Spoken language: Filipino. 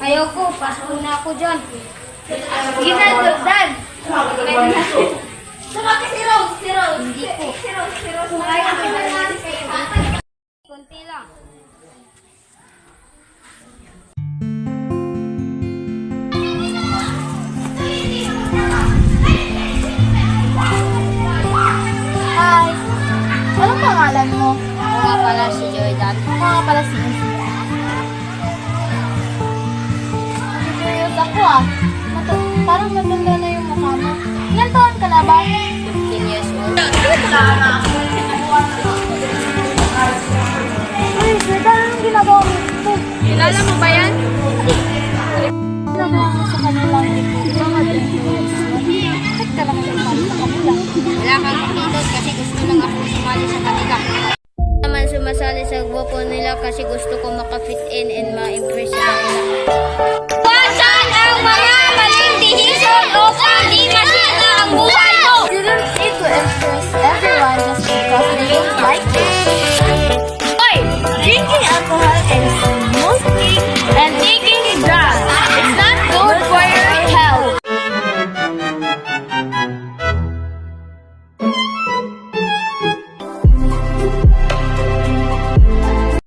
Ayoko, pasko na ako dyan. Sige na, Dan. Saka si Rose. Hindi po. Si Rose. Kunti lang. Hi! Anong pangalan mo? Ako nga pala si Jordan. Ako nga pala si Izzy. Curious ako ah. Parang matanda na yung mukha mo. Ilan taon ka na ba? 15 years old. Uy, Jordan, anong ginagawa mo dito? Kilala mo ba yan? Ginagawa mo sa kanilang ito. Bakit ka lang sumali sa kanila? Wala kang kapindot kasi gusto lang ako sumali sa kanila. Naman sumasali sa grupo nila kasi gusto ko makafit in and ma-impress sila. Pasan ang mga maling decision o hindi masira ang buhay!